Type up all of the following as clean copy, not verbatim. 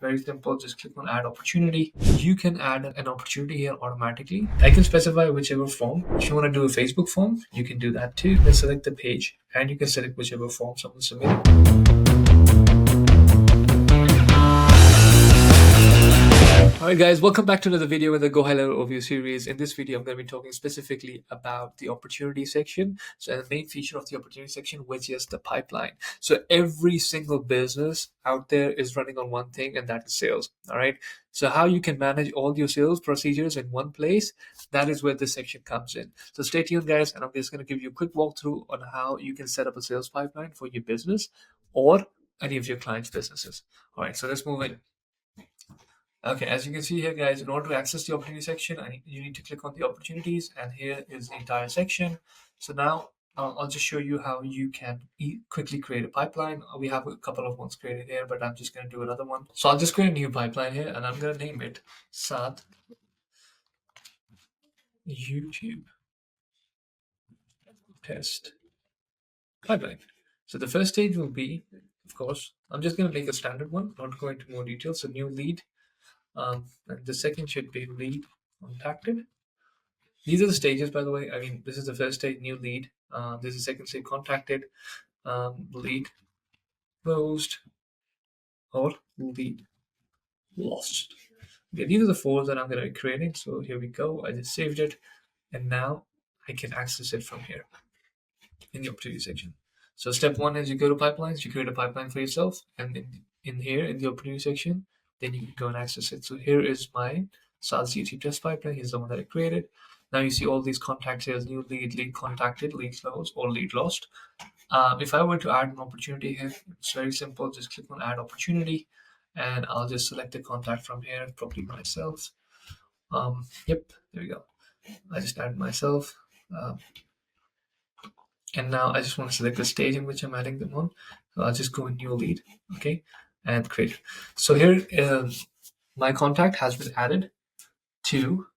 very simple. Just click on add opportunity. You can add an opportunity here automatically. I can specify whichever form. If you want to do a Facebook form, you can do that too. Then select the page and you can select whichever form someone submitted. Alright guys, welcome back to another video in the Go High Level Overview series. In this video, I'm going to be talking specifically about the opportunity section. So the main feature of the opportunity section, which is the pipeline. So every single business out there is running on one thing, and that is sales. Alright. So how you can manage all your sales procedures in one place, that is where this section comes in. So stay tuned guys, and I'm just going to give you a quick walkthrough on how you can set up a sales pipeline for your business or any of your clients' businesses. Alright, so let's move in. Okay, as you can see here, guys, in order to access the opportunity section, you need to click on the opportunities, and here is the entire section. So now I'll just show you how you can quickly create a pipeline. We have a couple of ones created here, but I'm just going to do another one. So I'll just create a new pipeline here, and I'm going to name it SaaS YouTube Test Pipeline. So the first stage will be, of course, I'm just going to make a standard one, not go into more details. So new lead. And the second should be lead contacted. These are the stages, by the way. I mean, this is the first stage, new lead. This is the second stage, contacted, lead closed, or lead lost. Okay, these are the four that I'm going to be creating. So here we go. I just saved it, and now I can access it from here in the opportunity section. So step one is you go to pipelines, you create a pipeline for yourself, and in here in the opportunity section, then you can go and access it. So here is my SaaS YouTube test pipeline. Here's the one that I created. Now you see all these contacts here: new lead, lead contacted, lead closed, or lead lost. If I were to add an opportunity here, it's very simple. Just click on add opportunity, and I'll just select the contact from here, probably myself. Yep, there we go. I just added myself. And now I just want to select the stage in which I'm adding them on. So I'll just go in new lead, okay, and create. So here, my contact has been added to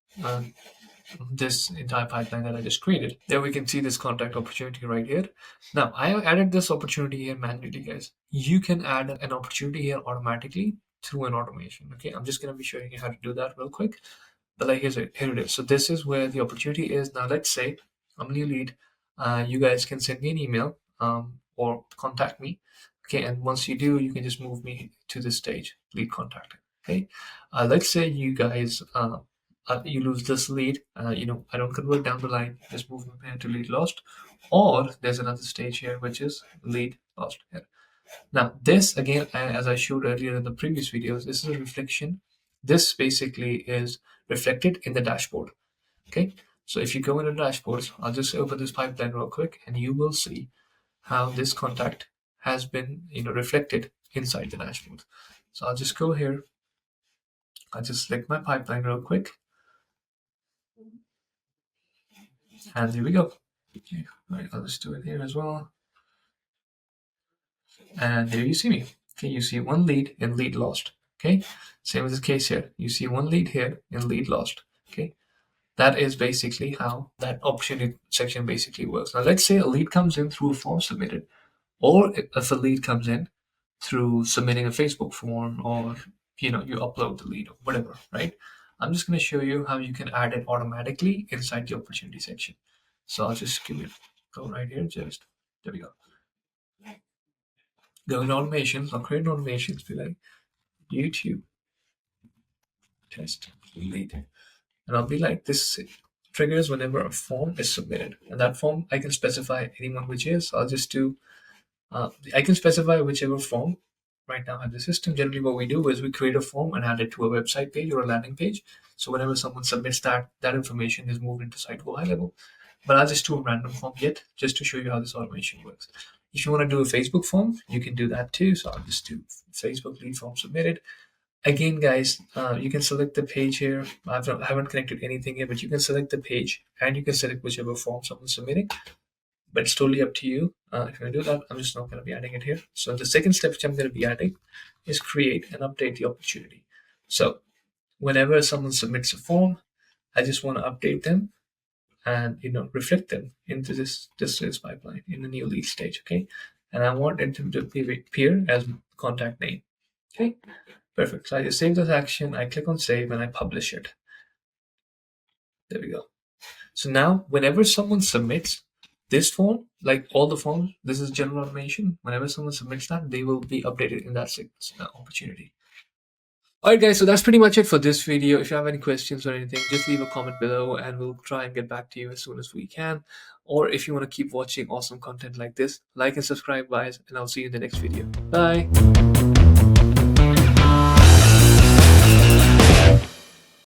this entire pipeline that I just created. There we can see this contact opportunity right here. Now I added this opportunity here manually, guys. You can add an opportunity here automatically through an automation. Okay, I'm just going to be showing you how to do that real quick. But like here it is. So this is where the opportunity is. Now let's say I'm a new lead. You guys can send me an email or contact me. Okay, and once you do, you can just move me to this stage, lead contacted. Okay, let's say you guys you lose this lead. I don't convert down the line. Just move me to lead lost, or there's another stage here which is lead lost here. Now this again, as I showed earlier in the previous videos, this is a reflection. This basically is reflected in the dashboard. Okay, so if you go into dashboards, I'll just open this pipeline real quick, and you will see how this contact has been reflected inside the dashboard. So I'll just go here. I'll just select my pipeline real quick, and here we go. Okay, all right, I'll just do it here as well. And there you see me. Okay, you see one lead and lead lost. Okay, same as the case here. You see one lead here and lead lost. Okay, that is basically how that opportunity section basically works. Now let's say a lead comes in through a form submitted, or if a lead comes in through submitting a Facebook form, or you upload the lead or whatever, right? I'm just going to show you how you can add it automatically inside the opportunity section. So I'll just go right here. Just there we go. Go in automations. I'll create automations. Be like YouTube test lead, and I'll be like this triggers whenever a form is submitted, and that form I can specify anyone which is. I'll just do I can specify whichever form right now in the system. Generally what we do is we create a form and add it to a website page or a landing page, so whenever someone submits that information is moved into site GoHighLevel. But I'll just do a random form yet, just to show you how this automation works. If you want to do a Facebook form, you can do that too. So I'll just do Facebook lead form submitted. Again, guys, you can select the page here. I haven't connected anything here, but you can select the page and you can select whichever form someone's submitting. But it's totally up to you. If you want to do that, I'm just not going to be adding it here. So the second step which I'm going to be adding is create and update the opportunity. So whenever someone submits a form, I just want to update them and reflect them into this sales pipeline in the new lead stage. Okay, and I want them to appear as contact name. Okay, Perfect. So I just save this action, I click on save, and I publish it. There we go. So now, whenever someone submits this form, like all the forms, this is general automation. Whenever someone submits that, they will be updated in that opportunity. All right, guys. So that's pretty much it for this video. If you have any questions or anything, just leave a comment below, and we'll try and get back to you as soon as we can. Or if you want to keep watching awesome content like this, like and subscribe, guys, and I'll see you in the next video. Bye.